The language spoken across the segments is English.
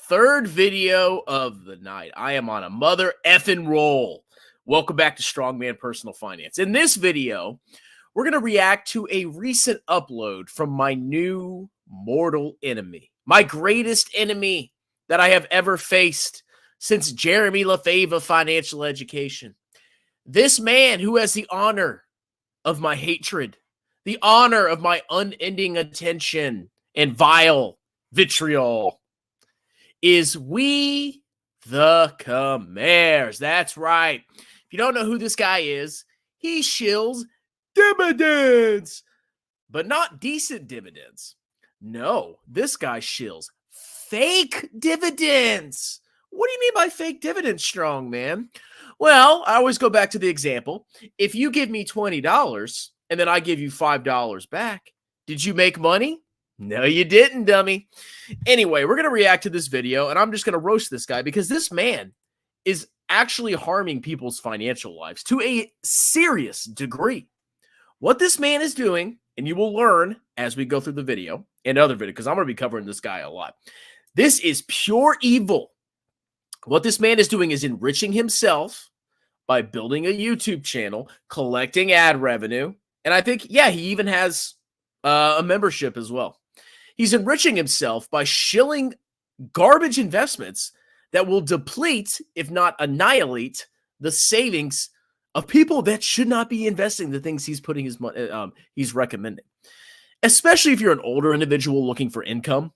third video of the night. I am on a mother effing roll. Welcome back to Strongman Personal Finance. In this video, we're going to react to a recent upload from my new mortal enemy, my greatest enemy that I have ever faced since Jeremy Lefebvre Financial Education. This man who has the honor of my hatred, the honor of my unending attention and vile vitriol, is we the Khmers. That's right. If you don't know who this guy is, he shills dividends, but not decent dividends. No, this guy shills fake dividends. What do you mean by fake dividends, strong man? Well, I always go back to the example. If you give me $20 and then I give you $5 back, did you make money? No, you didn't, dummy. Anyway, we're going to react to this video, and I'm just going to roast this guy because this man is actually harming people's financial lives to a serious degree. What this man is doing, and you will learn as we go through the video and other videos, because I'm going to be covering this guy a lot. This is pure evil. What this man is doing is enriching himself by building a YouTube channel, collecting ad revenue, and I think, yeah, he even has a membership as well. He's enriching himself by shilling garbage investments that will deplete, if not annihilate, the savings of people that should not be investing the things he's putting his money, he's recommending. Especially if you're an older individual looking for income.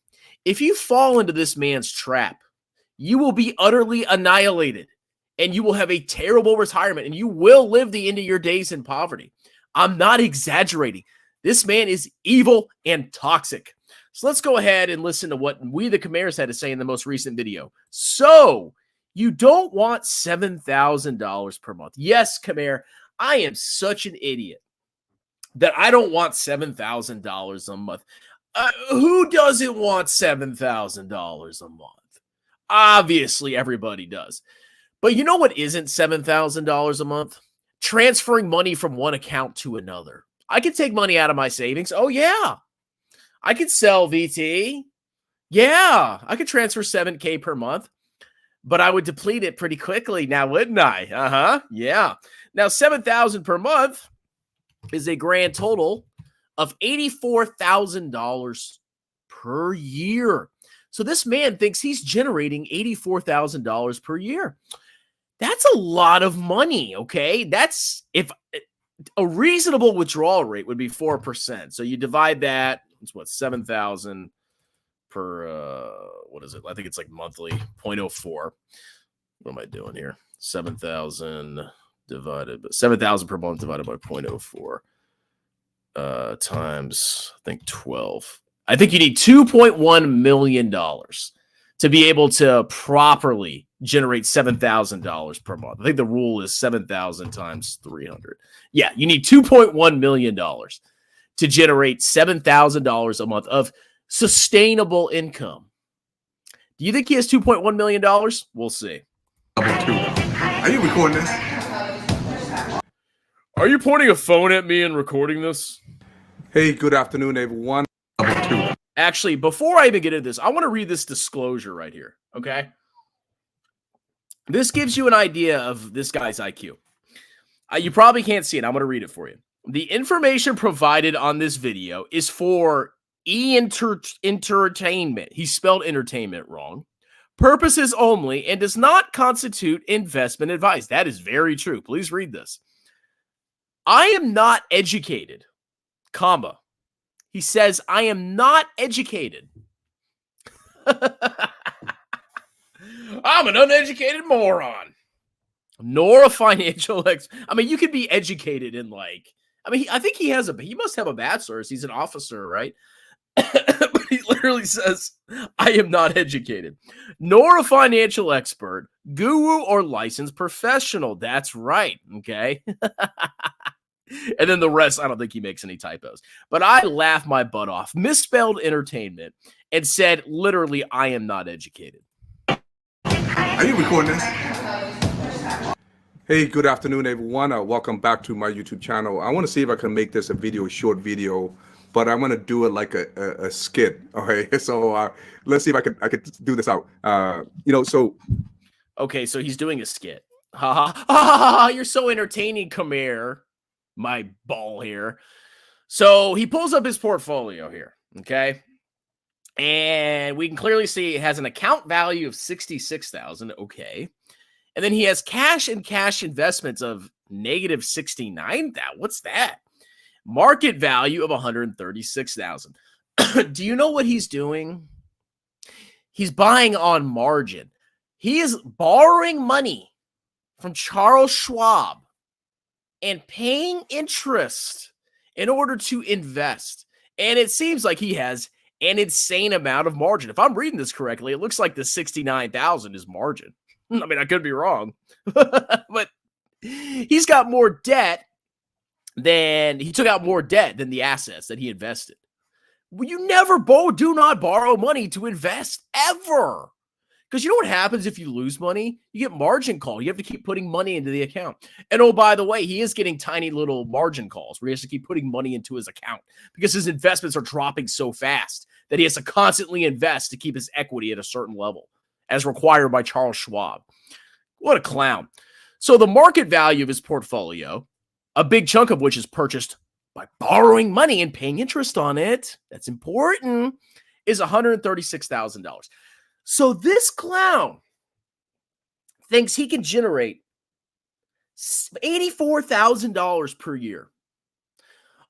If you fall into this man's trap, you will be utterly annihilated and you will have a terrible retirement and you will live the end of your days in poverty. I'm not exaggerating. This man is evil and toxic. So let's go ahead and listen to what we the Khmers had to say in the most recent video. So you don't want $7,000 per month. Yes, Khmer, I am such an idiot that I don't want $7,000 a month. Who doesn't want $7,000 a month? Obviously, everybody does. But you know what isn't $7,000 a month? Transferring money from one account to another. I could take money out of my savings. Oh, yeah. I could sell VT. Yeah. I could transfer $7K per month. But I would deplete it pretty quickly now, wouldn't I? Yeah. Now, $7,000 per month is a grand total of $84,000 per year. So this man thinks he's generating $84,000 per year. That's a lot of money, okay? That's if a reasonable withdrawal rate would be 4%. So you divide that, it's what, 7,000 per, what is it? I think it's like monthly, 0.04. What am I doing here? 7,000 per month divided by 0.04 times, I think 12. I think you need $2.1 million to be able to properly generate $7,000 per month. I think the rule is 7,000 times 300. Yeah, you need $2.1 million to generate $7,000 a month of sustainable income. Do you think he has $2.1 million? We'll see. Are you recording this? Are you pointing a phone at me and recording this? Hey, good afternoon, everyone. Actually, before I even get into this, I want to read this disclosure right here, okay? This gives you an idea of this guy's IQ. You probably can't see it. I'm going to read it for you. The information provided on this video is for entertainment. He spelled entertainment wrong. Purposes only and does not constitute investment advice. That is very true. Please read this. I am not educated, comma. He says, I am not educated. I'm an uneducated moron. Nor a financial expert. I mean, you could be educated in like, I mean, I think he must have a bachelor's. He's an officer, right? But he literally says, I am not educated. Nor a financial expert, guru, or licensed professional. That's right, okay? And then the rest, I don't think he makes any typos. But I laughed my butt off, misspelled entertainment, and said, literally, I am not educated. Are you recording this? Hey, good afternoon, everyone. Welcome back to my YouTube channel. I want to see if I can make this a short video. but I'm gonna do it like a skit. Okay, so let's see if I could do this out. So Okay, so he's doing a skit. Ha ha ha ha ha! You're so entertaining, Khmer, my ball here. So he pulls up his portfolio here, okay? And we can clearly see it has an account value of 66,000, okay. And then he has cash and cash investments of negative 69,000. What's that? Market value of 136,000. Do you know what he's doing? He's buying on margin. He is borrowing money from Charles Schwab and paying interest in order to invest. And it seems like he has an insane amount of margin. If I'm reading this correctly, it looks like the 69,000 is margin. I mean, I could be wrong, but he's got more debt he took out more debt than the assets that he invested. Well, you never do not borrow money to invest ever. Because you know what happens if you lose money? You get margin call. You have to keep putting money into the account. And oh, by the way, he is getting tiny little margin calls where he has to keep putting money into his account because his investments are dropping so fast that he has to constantly invest to keep his equity at a certain level, as required by Charles Schwab. What a clown. So the market value of his portfolio, a big chunk of which is purchased by borrowing money and paying interest on it, that's important, is $136,000. So this clown thinks he can generate $84,000 per year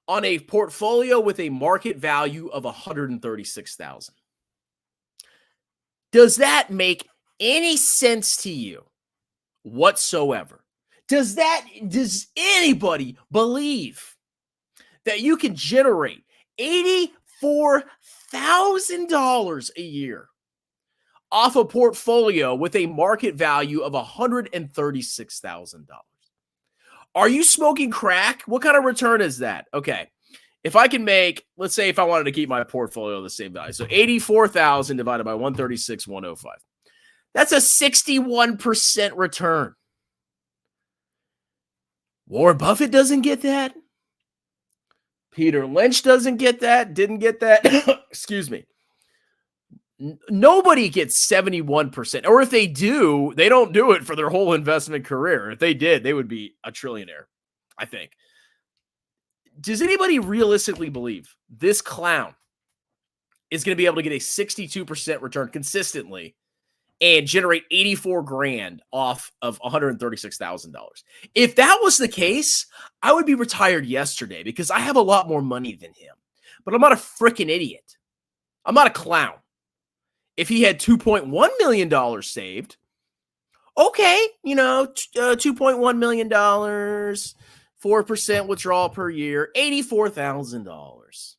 on a portfolio with a market value of $136,000. Does that make any sense to you whatsoever? Does anybody believe that you can generate $84,000 a year off a portfolio with a market value of $136,000? Are you smoking crack? What kind of return is that? Okay. If I can make, let's say if I wanted to keep my portfolio the same value. So 84,000 divided by 136,105. That's a 61% return. Warren Buffett doesn't get that. Peter Lynch doesn't get that. Didn't get that. Excuse me. Nobody gets 71%. Or if they do, they don't do it for their whole investment career. If they did, they would be a trillionaire, I think. Does anybody realistically believe this clown is going to be able to get a 62% return consistently and generate 84 grand off of $136,000? If that was the case, I would be retired yesterday because I have a lot more money than him. But I'm not a freaking idiot. I'm not a clown. If he had $2.1 million saved, okay, $2.1 million, 4% withdrawal per year, $84,000.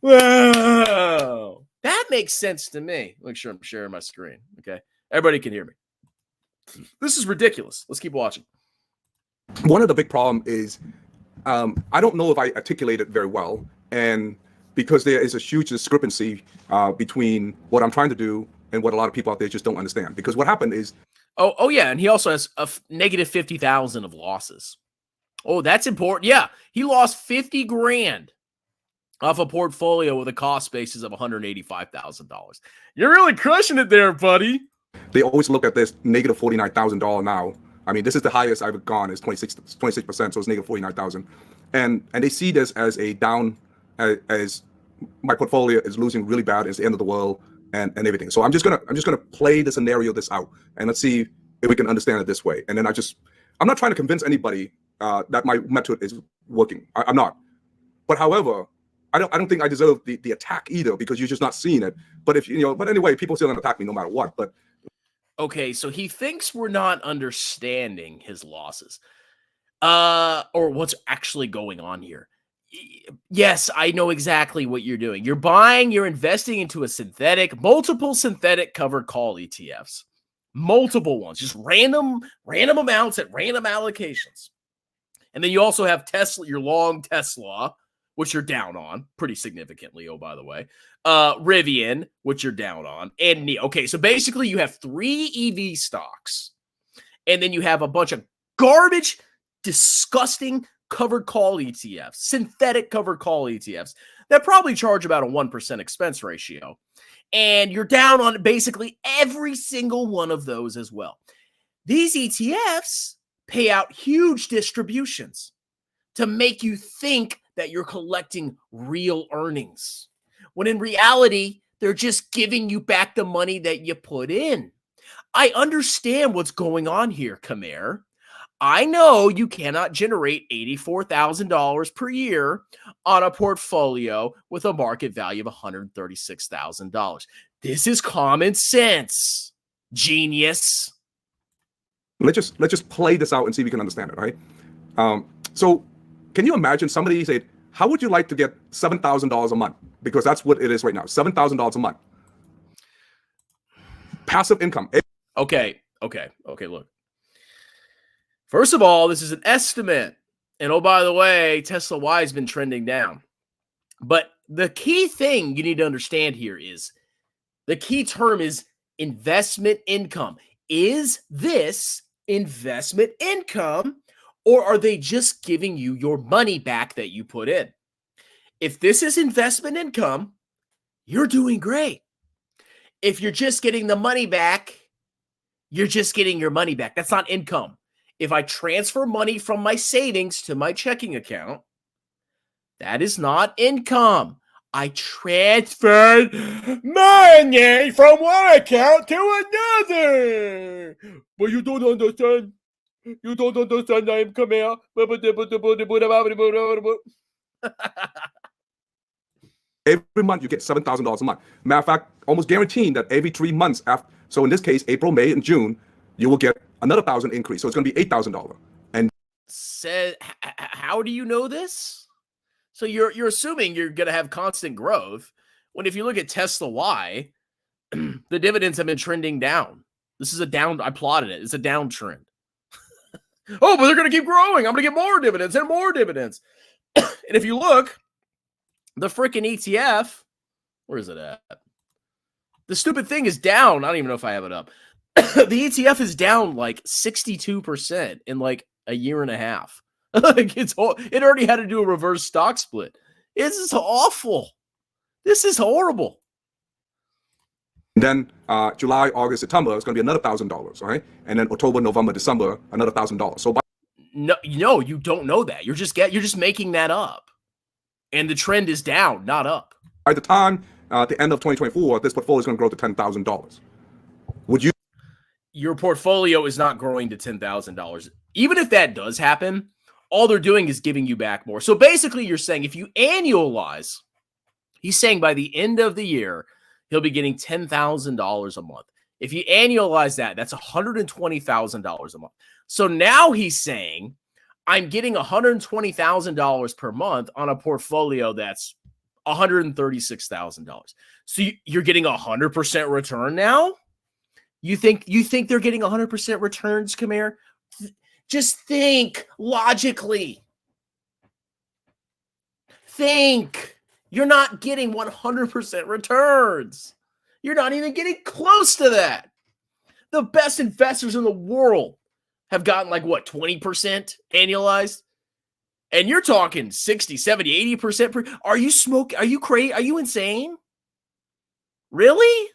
Wow. That makes sense to me. Make sure I'm sharing my screen. Okay. Everybody can hear me. This is ridiculous. Let's keep watching. one of the big problems is I don't know if I articulate it very well, and because there is a huge discrepancy between what I'm trying to do and what a lot of people out there just don't understand. Because what happened is, oh yeah, and he also has a negative 50,000 of losses. Oh, that's important. Yeah, he lost 50 grand off a portfolio with a cost basis of $185,000. You're really crushing it there, buddy. they always look at this negative $49,000 now. I mean, this is the highest I've gone, is 26%, so it's negative 49,000, and they see this as a down, as my portfolio is losing really bad. It's the end of the world and everything. So I'm just gonna play the scenario this out, and let's see if we can understand it this way. And then I'm not trying to convince anybody that my method is working. I'm not. But however, I don't think I deserve the attack either, because you're just not seeing it. But but anyway, people still gonna attack me no matter what. But okay, so he thinks we're not understanding his losses, or what's actually going on here. Yes, I know exactly what you're doing. You're investing into multiple synthetic covered call ETFs, multiple ones, just random amounts at random allocations. And then you also have Tesla, your long Tesla, which you're down on pretty significantly. Oh, by the way, Rivian, which you're down on, and NEO. Okay, so basically you have 3 EV stocks, and then you have a bunch of garbage, disgusting covered call ETFs, synthetic covered call ETFs that probably charge about a 1% expense ratio. And you're down on basically every single one of those as well. These ETFs pay out huge distributions to make you think that you're collecting real earnings, when in reality, they're just giving you back the money that you put in. I understand what's going on here, Khmer. I know you cannot generate $84,000 per year on a portfolio with a market value of $136,000. This is common sense, genius. Let's just play this out and see if we can understand it, right? So can you imagine somebody said, how would you like to get $7,000 a month? Because that's what it is right now, $7,000 a month. Passive income. Okay, look. First of all, this is an estimate. And oh, by the way, Tesla Y has been trending down. But the key thing you need to understand here is the key term is investment income. Is this investment income, or are they just giving you your money back that you put in? If this is investment income, you're doing great. If you're just getting the money back, you're just getting your money back. That's not income. If I transfer money from my savings to my checking account, that is not income. I transferred money from one account to another. But you don't understand. You don't understand. I am Khmer. Every month you get $7,000 a month. Matter of fact, almost guaranteeing that every 3 months after. So in this case, April, May, and June, you will get another $1,000 increase. So it's going to be $8,000. And said, how do you know this? So you're assuming you're going to have constant growth, when if you look at Tesla Y, the dividends have been trending down. This is a down. I plotted it. It's a downtrend. Oh, but they're going to keep growing. I'm going to get more dividends and more dividends. And if you look, the freaking ETF, where is it at? The stupid thing is down. I don't even know if I have it up. The ETF is down like 62% in like a year and a half. Like it already had to do a reverse stock split. This is awful. This is horrible. Then July, August, September, it's going to be another $1,000, right? And then October, November, December, another $1,000. So no, you don't know that. You're just making that up. And the trend is down, not up. By the time at the end of 2024, this portfolio is going to grow to $10,000. Would you? Your portfolio is not growing to $10,000. Even if that does happen, all they're doing is giving you back more. So basically, you're saying if you annualize, he's saying by the end of the year, he'll be getting $10,000 a month. If you annualize that, that's $120,000 a month. So now he's saying, I'm getting $120,000 per month on a portfolio that's $136,000. So you're getting 100% return now? You think they're getting 100% returns, Khmer? Just think logically. Think. You're not getting 100% returns. You're not even getting close to that. The best investors in the world have gotten like what, 20% annualized? And you're talking 60, 70, 80%. Are you smoking? Are you crazy? Are you insane? Really?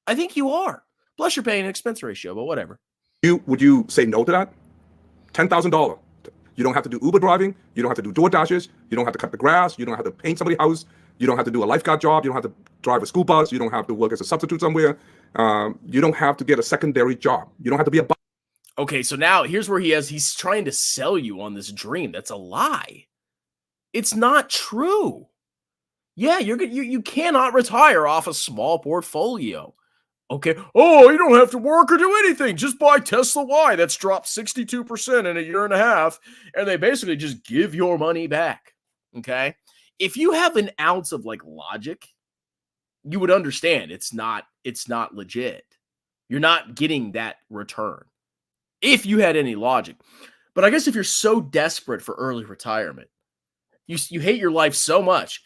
I think you are. Plus you're paying an expense ratio, but whatever. Would you say no to that? $10,000. You don't have to do Uber driving. You don't have to do door dashes. You don't have to cut the grass. You don't have to paint somebody's house. You don't have to do a lifeguard job. You don't have to drive a school bus. You don't have to work as a substitute somewhere. You don't have to get a secondary job. You don't have to be a. Okay, so now here's where he's trying to sell you on this dream. That's a lie. It's not true. Yeah, you cannot retire off a small portfolio. Okay. Oh, you don't have to work or do anything. Just buy Tesla Y. That's dropped 62% in a year and a half. And they basically just give your money back. Okay. If you have an ounce of like logic, you would understand it's not legit. You're not getting that return if you had any logic. But I guess if you're so desperate for early retirement, you hate your life so much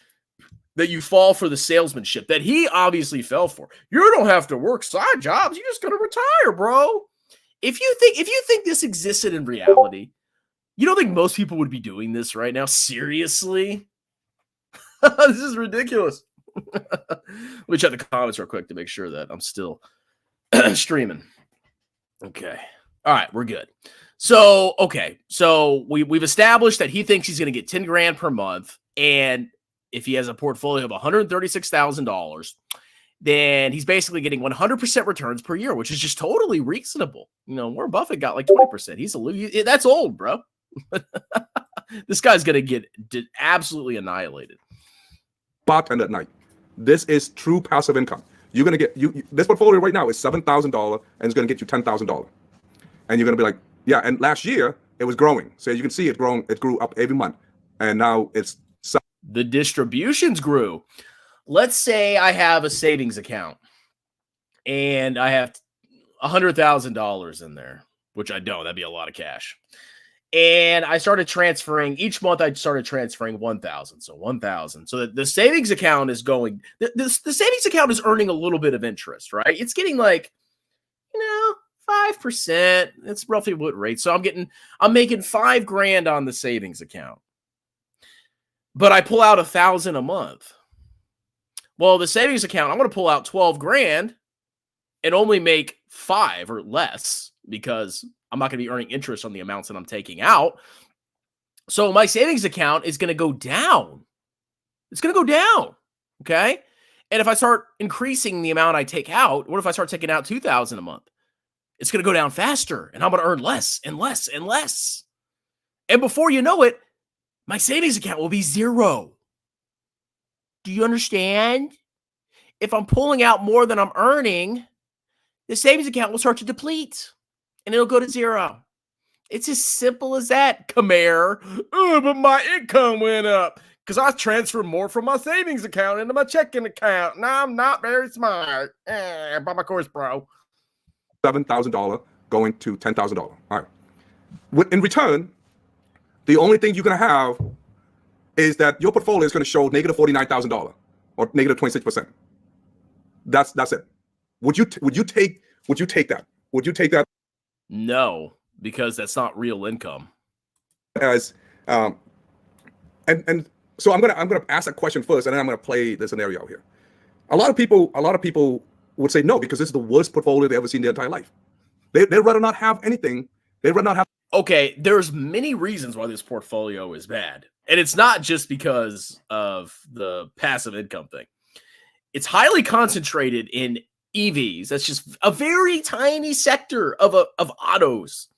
that you fall for the salesmanship that he obviously fell for. You don't have to work side jobs. You're just going to retire, bro. If you think this existed in reality, you don't think most people would be doing this right now? Seriously? This is ridiculous. Let me check the comments real quick to make sure that I'm still streaming. Okay. All right, we're good. So, okay. So we've established that he thinks he's going to get 10 grand per month. And if he has a portfolio of $136,000, then he's basically getting 100% returns per year, which is just totally reasonable. Warren Buffett got like 20%. That's old, bro. This guy's going to get absolutely annihilated. Bartender at night. This is true passive income. You're going to get this portfolio right now is $7,000 and it's going to get you $10,000. And you're going to be like, yeah. And last year it was growing. So you can see it growing. It grew up every month. And now it's the distributions grew. Let's say I have a savings account and I have $100,000 in there, which I don't. That'd be a lot of cash. And I started transferring each month. I started transferring 1,000. So 1,000. So the savings account is going. The savings account is earning a little bit of interest, right? It's getting like, 5%. It's roughly what rate. So I'm making $5,000 on the savings account, but I pull out 1,000 a month. Well, the savings account, I'm going to pull out 12 grand and only make 5 or less because I'm not going to be earning interest on the amounts that I'm taking out. So my savings account is going to go down. It's going to go down. Okay. And if I start increasing the amount I take out, what if I start taking out 2,000 a month? It's going to go down faster and I'm going to earn less and less and less. And before you know it, my savings account will be zero. Do you understand? If I'm pulling out more than I'm earning, the savings account will start to deplete and it'll go to zero. It's as simple as that, Khmer. Oh, but my income went up because I transferred more from my savings account into my checking account. Now I'm not very smart. Buy my course, bro. $7,000 going to $10,000. All right. In return, the only thing you're going to have is that your portfolio is going to show negative $49,000 or negative 26%. That's it. Would you take that? Would you take that? No, because that's not real income. As and so I'm gonna ask that question first, and then I'm gonna play the scenario here. A lot of people would say no because this is the worst portfolio they've ever seen in their entire life. They'd rather not have anything. They'd rather not have. Okay, there's many reasons why this portfolio is bad. And it's not just because of the passive income thing. It's highly concentrated in EVs. That's just a very tiny sector of autos.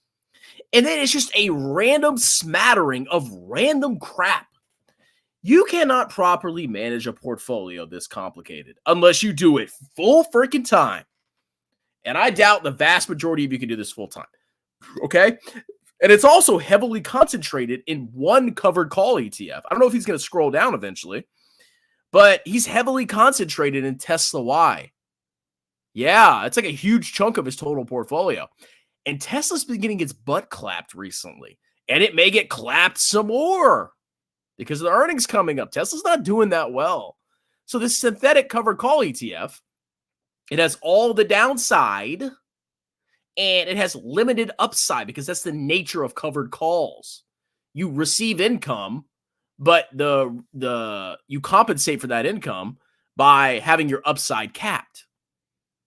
And then it's just a random smattering of random crap. You cannot properly manage a portfolio this complicated unless you do it full freaking time. And I doubt the vast majority of you can do this full time. Okay? And it's also heavily concentrated in one covered call ETF. I don't know if he's going to scroll down eventually, but he's heavily concentrated in Tesla Y. Yeah, it's like a huge chunk of his total portfolio. And Tesla's been getting its butt clapped recently. And it may get clapped some more because of the earnings coming up. Tesla's not doing that well. So this synthetic covered call ETF, it has all the downside and it has limited upside because that's the nature of covered calls. You receive income, but you compensate for that income by having your upside capped.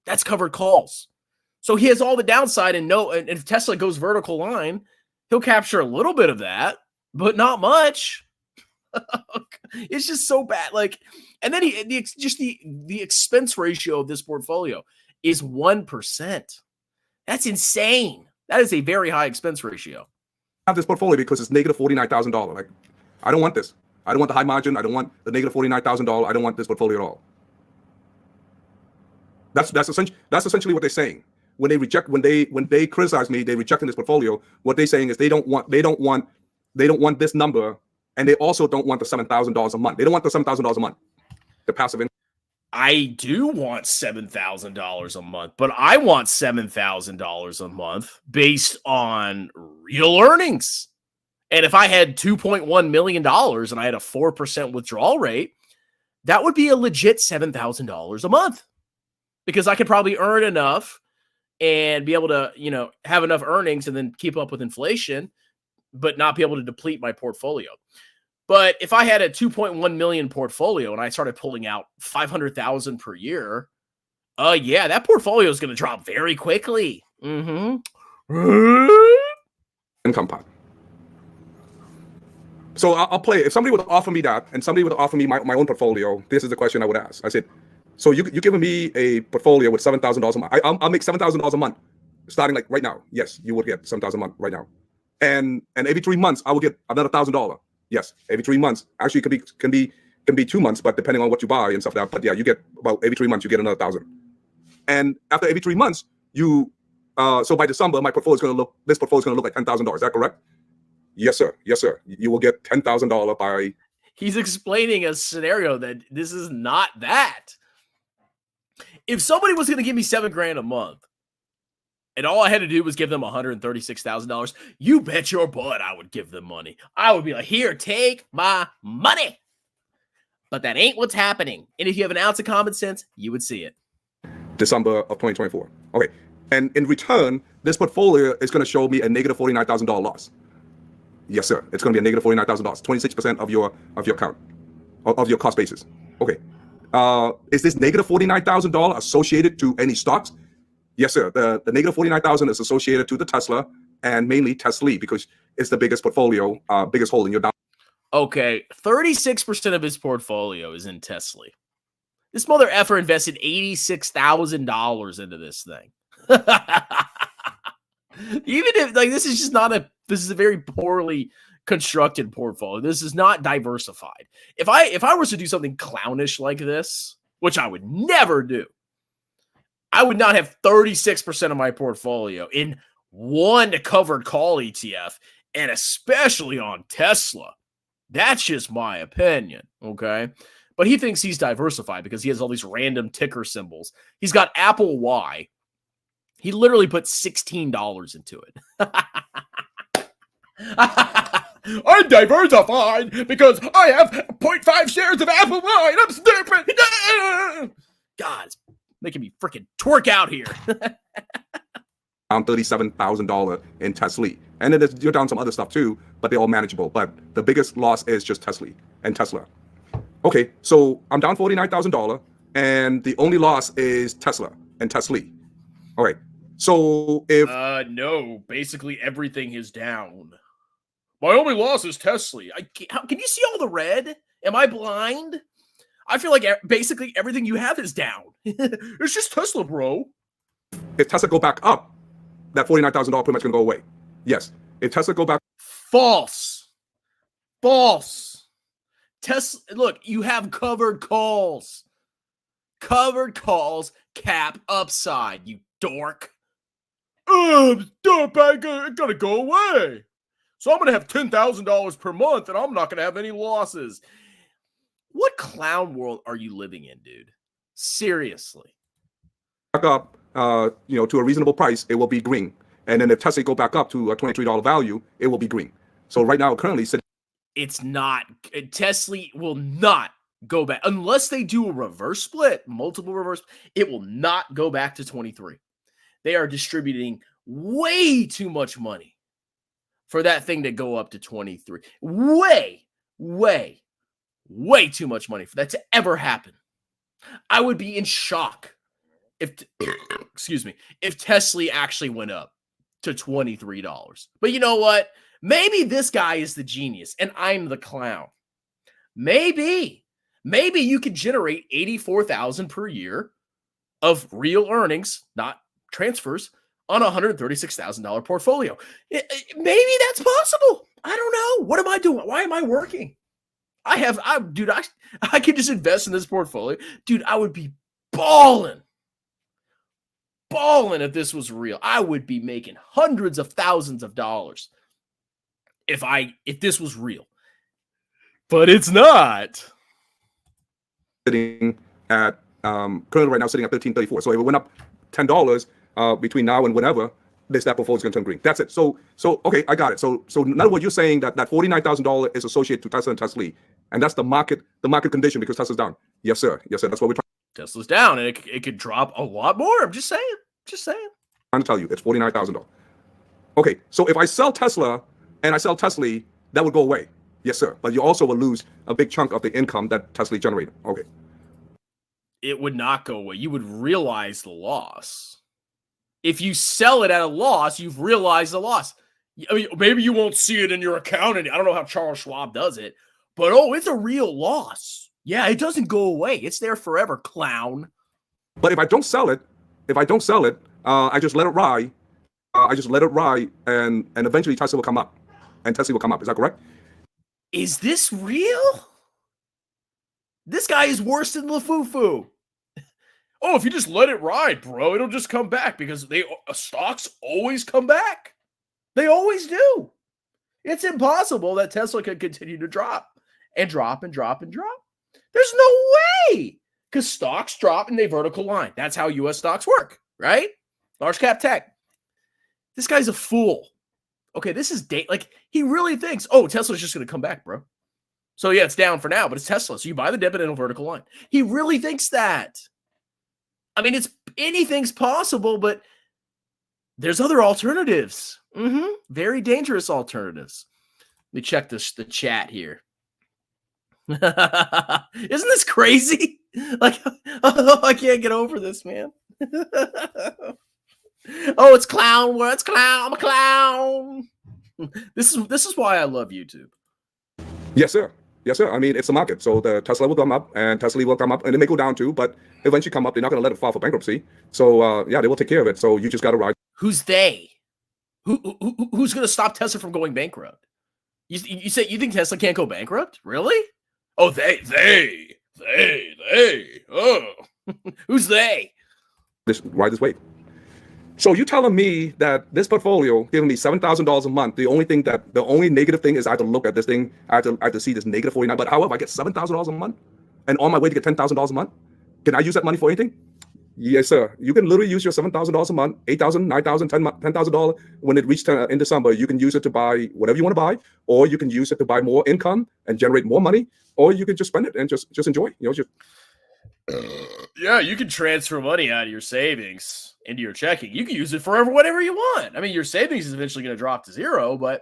That's covered calls. So he has all the downside and if Tesla goes vertical line, he'll capture a little bit of that, but not much. It's just so bad. And then the expense ratio of this portfolio is 1%. That's insane. That is a very high expense ratio. I have this portfolio because it's negative $49,000. Like, I don't want this. I don't want the high margin. I don't want the negative $49,000. I don't want this portfolio at all. That's essentially what they're saying. When they criticize me, they're rejecting this portfolio. What they're saying is they don't want this number, and they also don't want the $7,000 a month. They don't want the $7,000 a month. The passive income. I do want $7,000 a month, but I want $7,000 a month based on real earnings. And if I had $2.1 million and I had a 4% withdrawal rate, that would be a legit $7,000 a month because I could probably earn enough and be able to, have enough earnings and then keep up with inflation, but not be able to deplete my portfolio. But if I had a 2.1 million portfolio and I started pulling out 500,000 per year, yeah, that portfolio is going to drop very quickly. Income pot. So I'll play. If somebody would offer me that, and somebody would offer me my own portfolio, this is the question I would ask. I said, so you're giving me a portfolio with $7,000 a month. I'll make $7,000 a month, starting like right now. Yes, you would get $7,000 a month right now, and every 3 months I will get another $1,000. Yes, every 3 months. Actually, it can be 2 months, but depending on what you buy and stuff like that. But yeah, you get about every 3 months you get another 1,000. And after every 3 months, so by December, this portfolio is going to look like $10,000. Is that correct? Yes, sir. Yes, sir. You will get $10,000 by. He's explaining a scenario that this is not that. If somebody was going to give me $7,000 a month, and all I had to do was give them $136,000, you bet your butt I would give them money. I would be like, here, take my money. But that ain't what's happening. And if you have an ounce of common sense, you would see it. December of 2024. Okay. And in return, this portfolio is going to show me a negative $49,000 loss. Yes, sir. It's going to be a negative $49,000, 26% of your account, of your cost basis. Okay. Is this negative $49,000 associated to any stocks? Yes, sir. The negative $49,000 is associated to the Tesla and mainly Tesla because it's the biggest portfolio, biggest holding. You're down. Okay. 36% of his portfolio is in Tesla. This mother effer invested $86,000 into this thing. Even if this is a very poorly constructed portfolio. This is not diversified. If I was to do something clownish like this, which I would never do, I would not have 36% of my portfolio in one covered call ETF, and especially on Tesla. That's just my opinion, okay? But he thinks he's diversified because he has all these random ticker symbols. He's got Apple Y. He literally put $16 into it. I'm diversified because I have 0.5 shares of Apple Y and I'm stupid. God, it's making me freaking twerk out here. $37,000 in Tesla. And then you're down some other stuff too, but they're all manageable. But the biggest loss is just Tesla and Tesla. Okay, so I'm down $49,000 and the only loss is Tesla and Tesla. All right. So if no, basically everything is down. My only loss is Tesla. Can you see all the red? Am I blind? I feel like basically everything you have is down. It's just Tesla, bro. If Tesla go back up, that $49,000 pretty much gonna go away. Yes. If Tesla go back. False. False. Tesla. Look, you have covered calls. Covered calls cap upside. You dork. Stop! I gotta go away. So I'm gonna have $10,000 per month, and I'm not gonna have any losses. What clown world are you living in, dude? Seriously. Back up, to a reasonable price, it will be green. And then if Tesla go back up to a $23 value, it will be green. So right now, currently, it's not. Tesla will not go back unless they do a reverse split, multiple reverse. It will not go back to 23. They are distributing way too much money for that thing to go up to 23. Way too much money for that to ever happen. I would be in shock if, if Tesla actually went up to $23. But you know what? Maybe this guy is the genius and I'm the clown. Maybe you could generate $84,000 per year of real earnings, not transfers, on a $136,000 portfolio. Maybe that's possible. I don't know. What am I doing? Why am I working? I could just invest in this portfolio. Dude, I would be balling if this was real. I would be making hundreds of thousands of dollars if this was real. But it's not. Sitting at currently right now sitting at $13.34. So if it went up $10 between now and whenever, that portfolio is going to turn green. That's it. So okay, I got it. So in other words, you're saying that $49,000 is associated to Tesla and Tesla, and that's the market condition because Tesla's down. Yes, sir. That's what we're trying. Tesla's down, and it could drop a lot more. I'm just saying. Trying to tell you, it's $49,000. Okay, so if I sell Tesla and I sell Tesla, that would go away. Yes, sir. But you also will lose a big chunk of the income that Tesla generated. Okay. It would not go away. You would realize the loss. If you sell it at a loss, you've realized the loss. I mean, maybe you won't see it in your account. And I don't know how Charles Schwab does it, but it's a real loss. Yeah, it doesn't go away. It's there forever, clown. But if I don't sell it, I just let it ride. And eventually Tesla will come up, and Tesla will come up. Is that correct? Is this real? This guy is worse than Lefebvre. Oh, if you just let it ride, bro, it'll just come back because stocks always come back. They always do. It's impossible that Tesla can continue to drop and drop and drop and drop. There's no way, because stocks drop in a vertical line. That's how U.S. stocks work, right? Large cap tech. This guy's a fool. Okay, this is he really thinks, Tesla's just going to come back, bro. So yeah, it's down for now, but it's Tesla. So you buy the dip in a vertical line. He really thinks that. I mean, anything's possible, but there's other alternatives. Very dangerous alternatives. Let me check the chat here. Isn't this crazy? I can't get over this, man. It's clown. It's clown. I'm a clown. This is why I love YouTube. Yes, sir. Yes, sir. I mean, it's the market. So the Tesla will come up, and Tesla will come up, and it may go down too, but eventually come up. They're not going to let it file for bankruptcy. So they will take care of it. So you just got to ride. Who's they? Who's going to stop Tesla from going bankrupt? You say you think Tesla can't go bankrupt? Really? Oh, they. Oh, who's they? Ride this wave. So you telling me that this portfolio giving me $7,000 a month? The only negative thing is I have to look at this thing. I have to see this negative 49. But however, I get $7,000 a month, and on my way to get $10,000 a month, can I use that money for anything? Yes, sir. You can literally use your $7,000 a month, $8,000, $9,000, $10,000. When it reaches in December, you can use it to buy whatever you want to buy, or you can use it to buy more income and generate more money, or you can just spend it and just enjoy. Yeah, you can transfer money out of your savings into your checking. You can use it for whatever you want. I mean, your savings is eventually going to drop to zero, but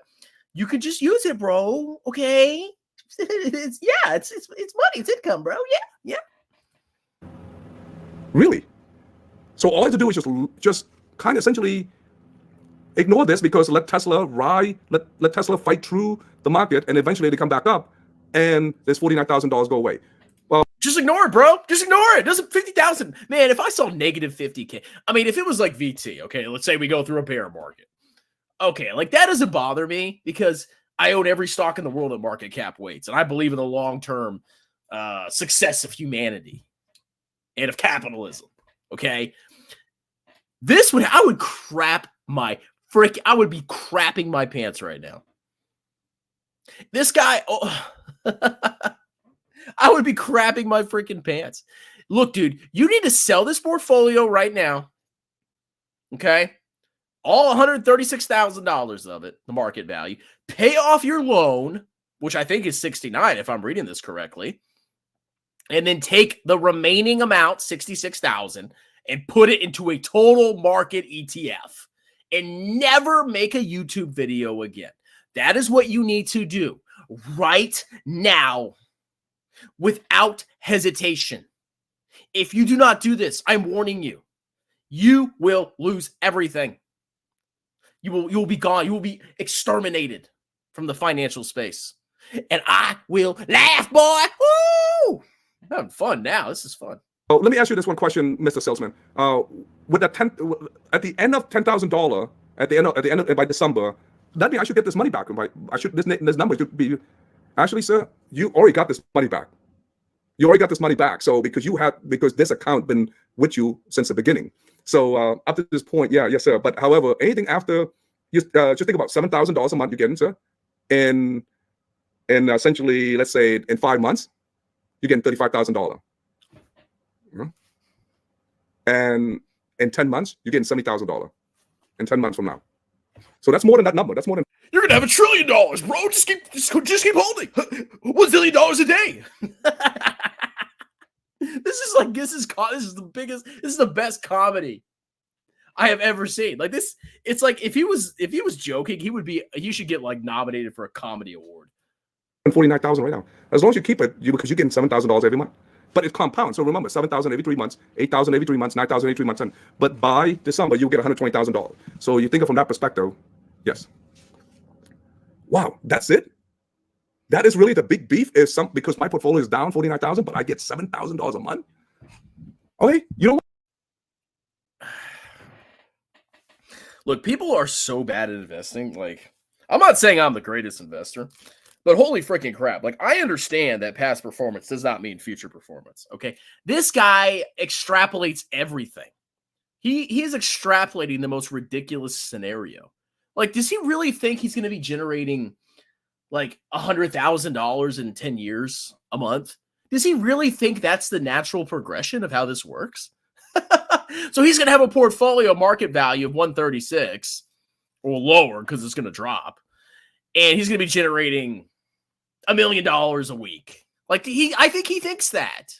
you can just use it, bro. Okay, it's money, it's income, bro. Yeah. Really? So all I have to do is just kind of essentially ignore this, because let Tesla ride, let Tesla fight through the market, and eventually they come back up, and this $49,000 go away. Well, just ignore it, bro. Just ignore it. Doesn't 50,000, man? If I saw negative 50K, I mean, if it was like VT, okay, let's say we go through a bear market, okay, like that doesn't bother me because I own every stock in the world at market cap weights, and I believe in the long-term success of humanity and of capitalism. Okay, I would be crapping my pants right now. This guy, I would be crapping my freaking pants. Look, dude, you need to sell this portfolio right now. Okay, all $136,000 of it, the market value. Pay off your loan, which I think is 69, if I'm reading this correctly, and then take the remaining amount, 66,000, and put it into a total market ETF, and never make a YouTube video again. That is what you need to do right now, without hesitation. If you do not do this, I'm warning you, you will lose everything. You will be gone. You will be exterminated from the financial space. And I will laugh, boy. Woo! I'm having fun now. This is fun. Oh, let me ask you this one question, Mr. Salesman. With at the end of $10,000, at the end of by December, that means I should get this money back. This number should be, actually, sir, you already got this money back. You already got this money back. So because this account been with you since the beginning. So up to this point, yes, sir. But however, anything after, just think about $7,000 a month you're getting, sir, and essentially, let's say in 5 months, you're getting $35,000. And in 10 months, you're getting $70,000 in 10 months from now. So that's more than that number. That's more than you're gonna have $1 trillion, bro. Just keep holding. $1 zillion a day. This is the best comedy I have ever seen. Like this, it's like if he was joking, he should get like nominated for a comedy award. 149,000 right now. As long as you keep it, because you're getting $7,000 every month. But it compounds. So remember, 7,000 every 3 months, 8,000 every 3 months, 9,000 every 3 months. But by December, you'll get $120,000. So you think of from that perspective, yes. Wow, that's it. That is really the big beef. Is because my portfolio is down 49,000, but I get $7,000 a month. Okay, you know what? Look, people are so bad at investing. Like, I'm not saying I'm the greatest investor, but holy freaking crap. Like, I understand that past performance does not mean future performance. Okay. This guy extrapolates everything. He is extrapolating the most ridiculous scenario. Like, does he really think he's going to be generating like $100,000 in 10 years a month? Does he really think that's the natural progression of how this works? So he's going to have a portfolio market value of 136 or lower because it's going to drop. And he's going to be generating $1 million a week. Like I think he thinks that.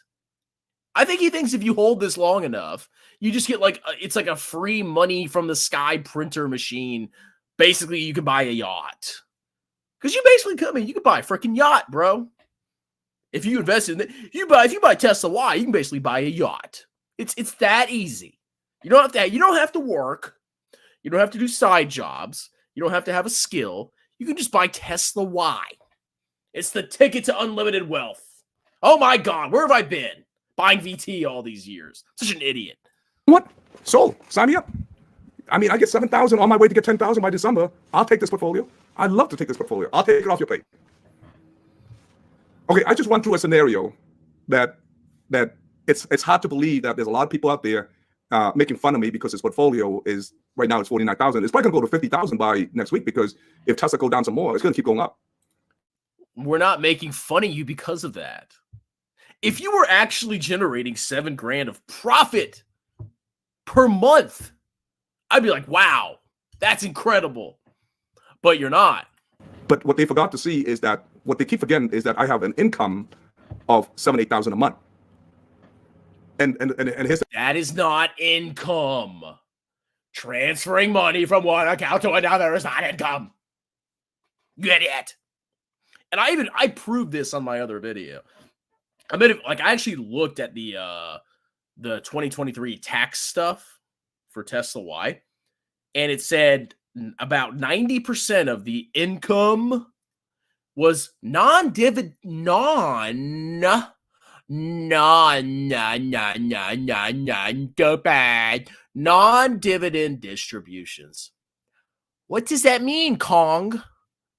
I think he thinks if you hold this long enough, you just get like, it's like a free money from the sky printer machine. Basically, you can buy a yacht. Because you basically come in, you can buy a freaking yacht, bro. If you invest in it, if you buy Tesla Y, you can basically buy a yacht. It's that easy. You don't have to work. You don't have to do side jobs. You don't have to have a skill. You can just buy Tesla Y. It's the ticket to unlimited wealth. Oh my God, where have I been? Buying VT all these years. Such an idiot. What? Sold. Sign me up. I mean, I get 7,000 on my way to get 10,000 by December. I'll take this portfolio. I'd love to take this portfolio. I'll take it off your plate. Okay, I just went through a scenario that it's hard to believe that there's a lot of people out there making fun of me because his portfolio is right now it's 49,000. It's probably gonna go to 50,000 by next week because if Tesla go down some more, it's gonna keep going up. We're not making fun of you because of that. If you were actually generating $7,000 of profit per month, I'd be like, wow, that's incredible. But you're not. But what they forgot to see is that what they keep forgetting is that I have an income of $7,000-8,000 a month. And that is not income. Transferring money from one account to another is not income. Get it? And I proved this on my other video. I actually looked at the 2023 tax stuff for Tesla Y, and it said about 90% of the income was non-dividend distributions. What does that mean, Kong?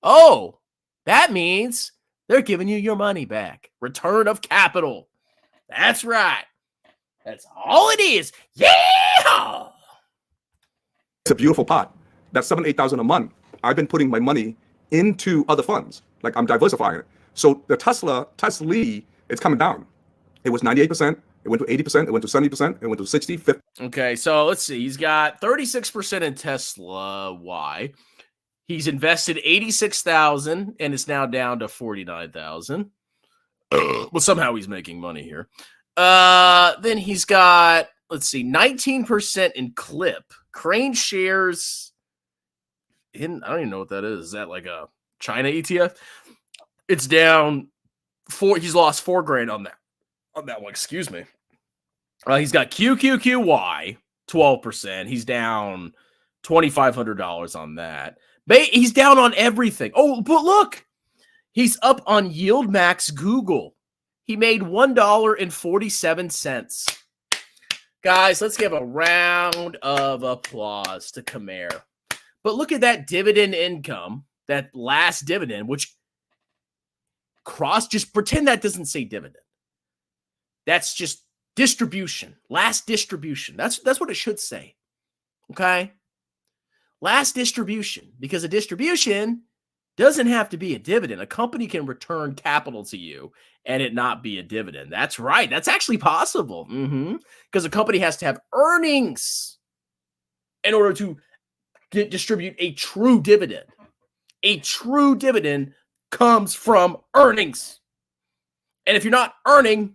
Oh, that means they're giving you your money back. Return of capital. That's right. That's all it is. Yeah! It's a beautiful pot. That's 7,000-8,000 a month. I've been putting my money into other funds. Like I'm diversifying it. So the Tesla, it's coming down. It was 98%. It went to 80%. It went to 70%. It went to 60, 50. Okay, so let's see. He's got 36% in Tesla Y. He's invested 86,000 and it's now down to 49,000. Well, somehow he's making money here. Then he's got, let's see, 19% in Clip. Crane shares in, I don't even know what that is. Is that like a China ETF? It's down he's lost $4,000 on that one, excuse me. He's got QQQY, 12%. He's down $2,500 on that. He's down on everything. Oh, but look, he's up on Yield Max Google. He made $1.47. Guys, let's give a round of applause to Khmer. But look at that dividend income, that last dividend, which just pretend that doesn't say dividend. That's just distribution, last distribution. That's what it should say. Okay? Last distribution, because a distribution doesn't have to be a dividend. A company can return capital to you and it not be a dividend. That's right. That's actually possible. Because a company has to have earnings in order to distribute a true dividend. A true dividend comes from earnings. And if you're not earning,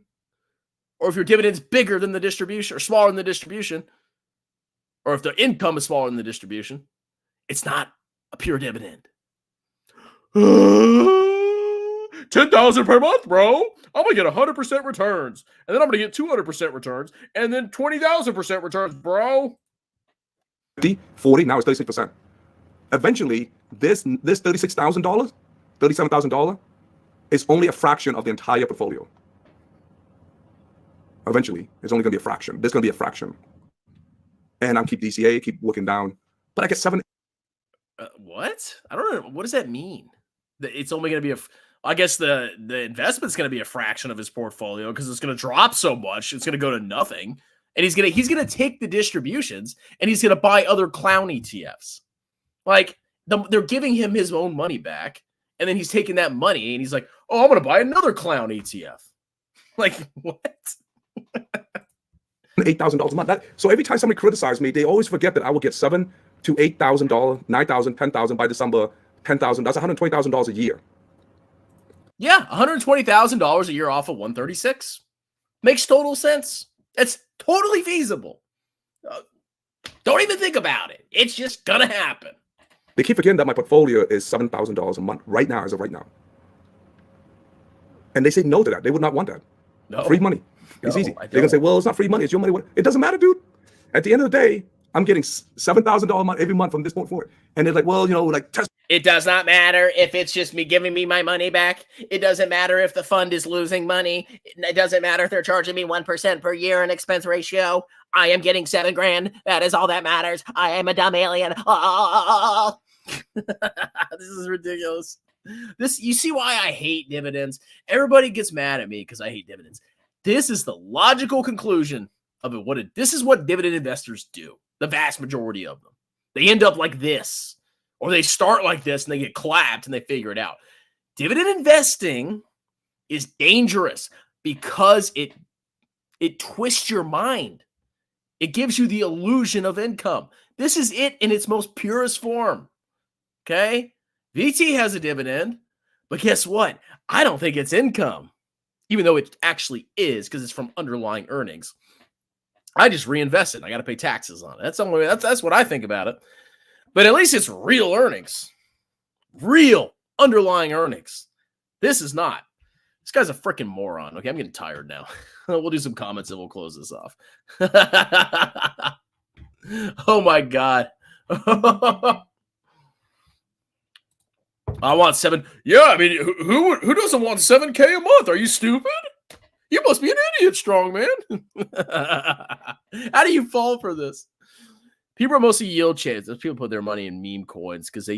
or if your dividend's bigger than the distribution or smaller than the distribution, or if the income is smaller than the distribution, it's not a pure dividend. $10,000 per month, bro. I'm gonna get 100% returns, and then I'm gonna get 200% returns, and then 20,000% returns, bro. 50, 40, now it's 36%. Eventually, this $36,000, $37,000 is only a fraction of the entire portfolio. Eventually, it's only going to be a fraction. There's going to be a fraction. And I'm keep DCA, keep looking down. But I get 7. What? I don't know. What does that mean? It's only going to be I guess the investment's going to be a fraction of his portfolio because it's going to drop so much. It's going to go to nothing. And he's going to take the distributions and he's going to buy other clown ETFs. Like they're giving him his own money back. And then he's taking that money and he's like, oh, I'm going to buy another clown ETF. Like, what? $8,000 a month. So every time somebody criticizes me, they always forget that I will get $7,000 to $8,000, $9,000, $10,000 by December. $10,000. That's $120,000 a year. Yeah, $120,000 a year off of 136 makes total sense. It's totally feasible. Don't even think about it. It's just gonna happen. They keep forgetting that my portfolio is $7,000 a month right now, as of right now. And they say no to that. They would not want that. No. Free money. It's easy. They're gonna say, well, it's not free money. It's your money. It doesn't matter, dude. At the end of the day, I'm getting $7,000 a month every month from this point forward. And they're like, well, like test. It does not matter if it's just me giving me my money back. It doesn't matter if the fund is losing money. It doesn't matter if they're charging me 1% per year in expense ratio. I am getting $7,000. That is all that matters. I am a dumb alien. Oh. This is ridiculous. You see why I hate dividends? Everybody gets mad at me because I hate dividends. This is the logical conclusion of it. This is what dividend investors do. The vast majority of them. They end up like this. Or they start like this and they get clapped and they figure it out. Dividend investing is dangerous because it twists your mind. It gives you the illusion of income. This is it in its most purest form. Okay? VT has a dividend, but guess what? I don't think it's income, even though it actually is because it's from underlying earnings. I just reinvest it. I got to pay taxes on it. That's what I think about it. But at least it's real earnings. Real underlying earnings. This is not. This guy's a freaking moron. Okay, I'm getting tired now. We'll do some comments and we'll close this off. Oh my God. I want 7. Yeah, I mean, who doesn't want $7K a month? Are you stupid? You must be an idiot, strong man. How do you fall for this? People are mostly yield chasers. People put their money in meme coins because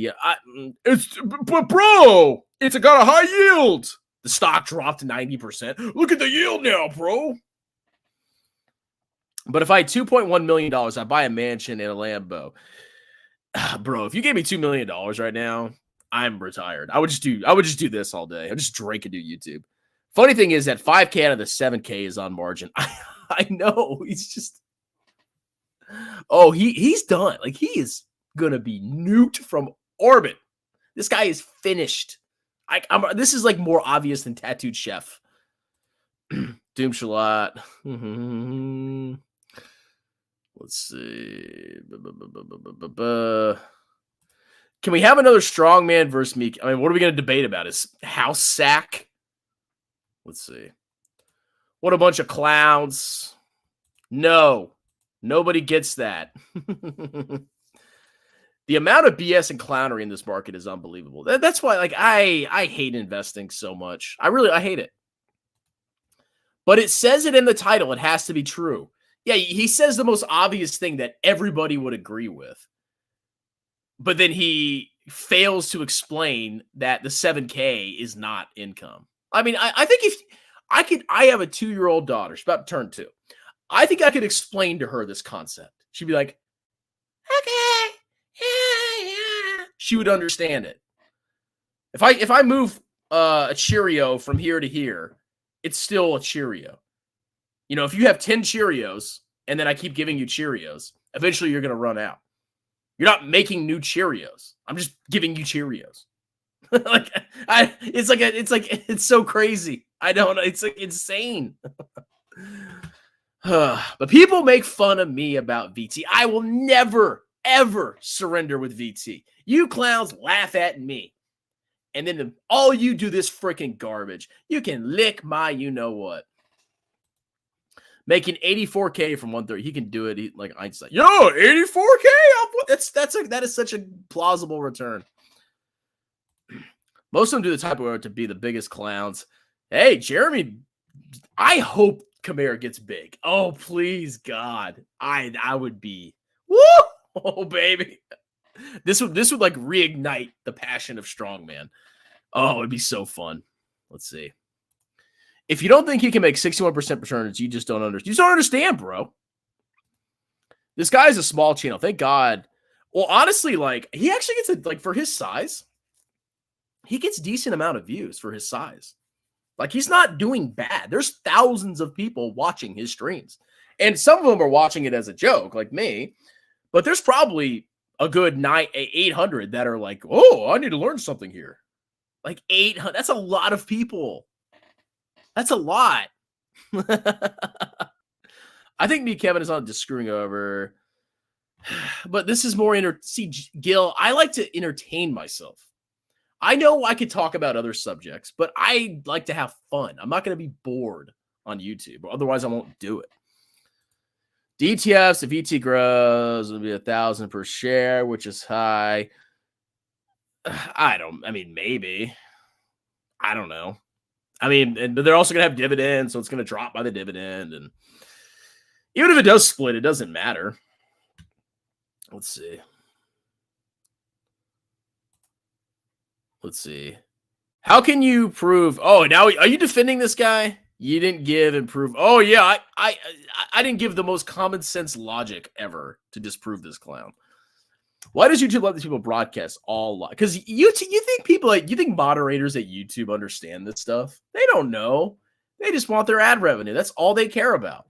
but bro, it's got a high yield. The stock dropped 90%. Look at the yield now, bro. But if I had $2.1 million, I'd buy a mansion and a Lambo. Bro, if you gave me $2 million right now, I'm retired. I would just do this all day. I'd just drink and do YouTube. Funny thing is that 5K out of the 7K is on margin. I know. He's just... Oh, he's done. Like, he is going to be nuked from orbit. This guy is finished. This is, like, more obvious than Tattooed Chef. Doom Shalat. Let's see. Can we have another strongman versus me? I mean, what are we going to debate about? Is house sack? Let's see. What a bunch of clowns. No. Nobody gets that. The amount of BS and clownery in this market is unbelievable. That's why, like, I hate investing so much. I hate it. But it says it in the title. It has to be true. Yeah, he says the most obvious thing that everybody would agree with. But then he fails to explain that the 7K is not income. I mean, I think if I have a 2-year-old daughter. She's about to turn 2. I think I could explain to her this concept. She'd be like, okay, yeah. She would understand it. If I move a Cheerio from here to here, it's still a Cheerio. You know, if you have 10 Cheerios and then I keep giving you Cheerios, eventually you're going to run out. You're not making new Cheerios. I'm just giving you Cheerios. It's so crazy. I don't know. It's like insane. But people make fun of me about VT. I will never, ever surrender with VT. You clowns laugh at me. And then all you do this freaking garbage. You can lick my you-know-what. Making 84K from 130. He can do it. Like Einstein. Yo, 84K? That is such a plausible return. Most of them do the type of work to be the biggest clowns. Hey, Jeremy, I hope Khmer gets big. Oh, please, God. I would be. Woo! Oh, baby. This would like reignite the passion of strongman. Oh, it'd be so fun. Let's see. If you don't think he can make 61% returns, you just don't understand. You just don't understand, bro. This guy's a small channel. Thank God. Well, honestly, like, he actually gets like, for his size, he gets decent amount of views for his size. Like, he's not doing bad. There's thousands of people watching his streams. And some of them are watching it as a joke, like me. But there's probably a good 800 that are like, oh, I need to learn something here. Like 800. That's a lot of people. That's a lot. I think me, Kevin, is on just screwing over. But this is more see, Gil, I like to entertain myself. I know I could talk about other subjects, but I like to have fun. I'm not going to be bored on YouTube, otherwise I won't do it. DTFs, if ET grows, it'll be 1,000 per share, which is high. I mean, maybe. I don't know. I mean, but they're also going to have dividends, so it's going to drop by the dividend. And even if it does split, it doesn't matter. Let's see. Let's see. How can you prove? Oh, now are you defending this guy? You didn't give and prove. Oh, yeah, I didn't give the most common sense logic ever to disprove this clown. Why does YouTube let these people broadcast all live? Because you think people you think moderators at YouTube understand this stuff? They don't know. They just want their ad revenue. That's all they care about.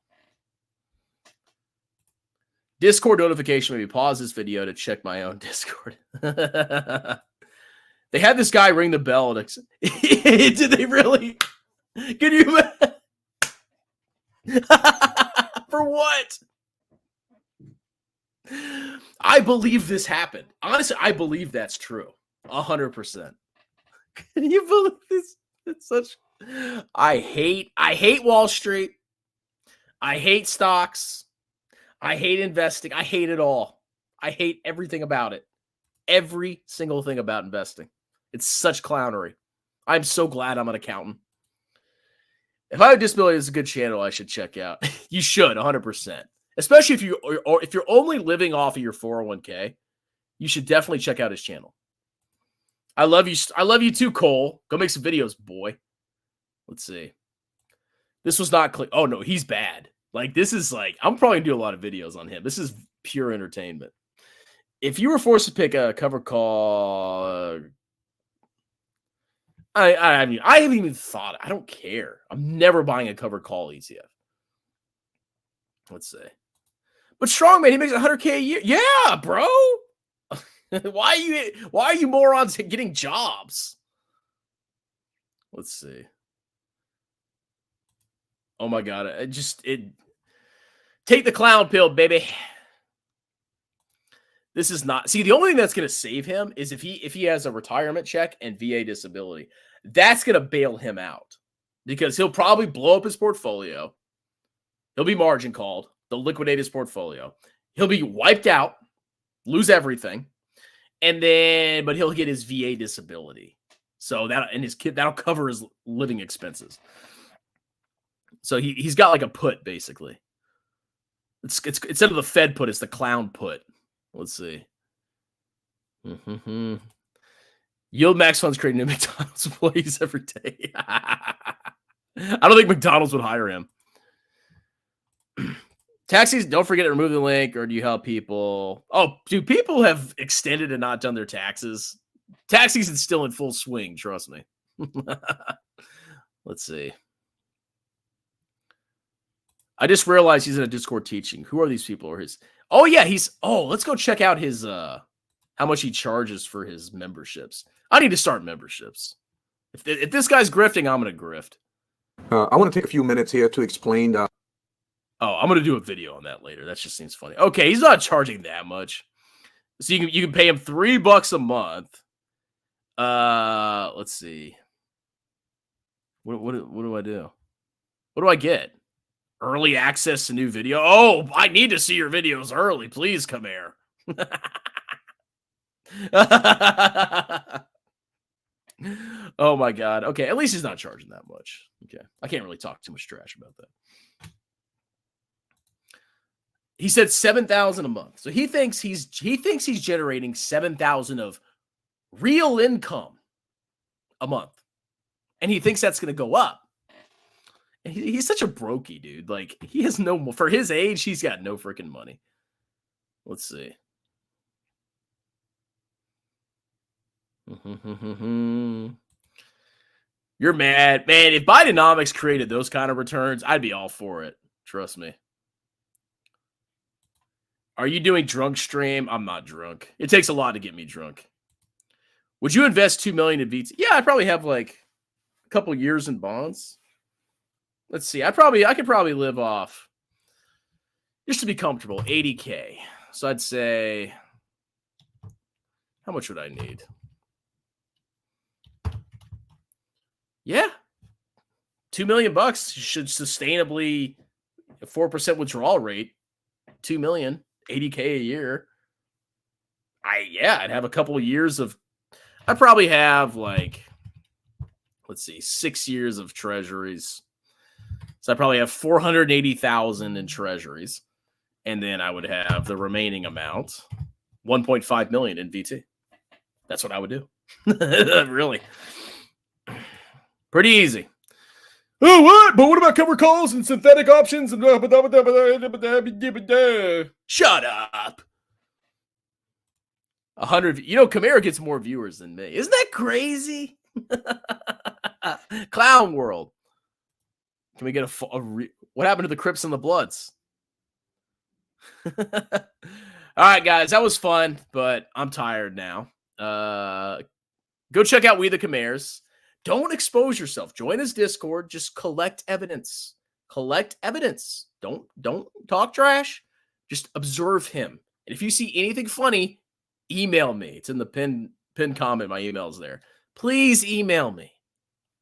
Discord notification. Maybe pause this video to check my own Discord. They had this guy ring the bell. Did they really? Can you? For what? I believe this happened. Honestly, I believe that's true. 100%. Can you believe this? It's such. I hate Wall Street. I hate stocks. I hate investing. I hate it all. I hate everything about it. Every single thing about investing. It's such clownery. I'm so glad I'm an accountant. If I have disability, it's a good channel I should check out. You should, 100%. Especially if you're only living off of your 401k, you should definitely check out his channel. I love you. I love you too, Cole. Go make some videos, boy. Let's see. This was not click. Oh no, he's bad. Like this is like I'm probably gonna do a lot of videos on him. This is pure entertainment. If you were forced to pick a cover call, I mean, I haven't even thought. I don't care. I'm never buying a covered call ETF. Let's see. But Strongman, he makes 100K a year. Yeah, bro. Why are you morons getting jobs? Let's see. Oh my God. Take the clown pill, baby. This is not. See, the only thing that's going to save him is if he has a retirement check and VA disability. That's going to bail him out because he'll probably blow up his portfolio. He'll be margin called. They'll liquidate his portfolio. He'll be wiped out, lose everything, but he'll get his VA disability. So that'll cover his living expenses. So he's got like a put basically. It's instead of the Fed put, it's the clown put. Let's see. Yield max funds creating new McDonald's employees every day. I don't think McDonald's would hire him. Taxis, don't forget to remove the link, or do you help people? Oh, do people have extended and not done their taxes? Tax season's still in full swing, trust me. Let's see. I just realized he's in a Discord teaching. Who are these people? Or his? Oh yeah, let's go check out his how much he charges for his memberships. I need to start memberships. If this guy's grifting, I'm gonna grift. I want to take a few minutes here to explain. I'm gonna do a video on that later. That just seems funny. Okay, he's not charging that much, so you can pay him $3 a month. Let's see. What do I do? What do I get? Early access to new video. Oh, I need to see your videos early. Please, Khmer. Oh my god. Okay, at least he's not charging that much. Okay, I can't really talk too much trash about that. He said 7,000 a month, so he thinks he's generating 7,000 of real income a month, and he thinks that's going to go up. And he's such a brokey dude. Like, he has no, for his age, he's got no freaking money. Let's see. You're mad, man. If Bidenomics created those kind of returns, I'd be all for it. Trust me. Are you doing drunk stream? I'm not drunk. It takes a lot to get me drunk. Would you invest $2 million in VT? Yeah, I'd probably have like a couple years in bonds. Let's see. I could probably live off, just to be comfortable, 80K. So I'd say, how much would I need? Yeah, $2 million should sustainably, a 4% withdrawal rate, 2 million, 80K a year. I'd have a couple of years of, I'd probably have like, let's see, 6 years of treasuries. So I probably have 480,000 in treasuries, and then I would have the remaining amount, 1.5 million in VT. That's what I would do. Really. Pretty easy. Oh, what? But what about cover calls and synthetic options? Shut up. 100. You know, Khmer gets more viewers than me. Isn't that crazy? Clown world. Can we get what happened to the Crips and the Bloods? All right, guys, that was fun, but I'm tired now. Go check out We the Khmers. Don't expose yourself. Join his Discord. Just collect evidence. Collect evidence. Don't talk trash. Just observe him. And if you see anything funny, email me. It's in the pinned comment. My email's there. Please email me.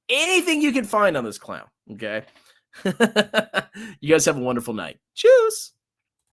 Anything you can find on this clown. Okay. You guys have a wonderful night. Cheers.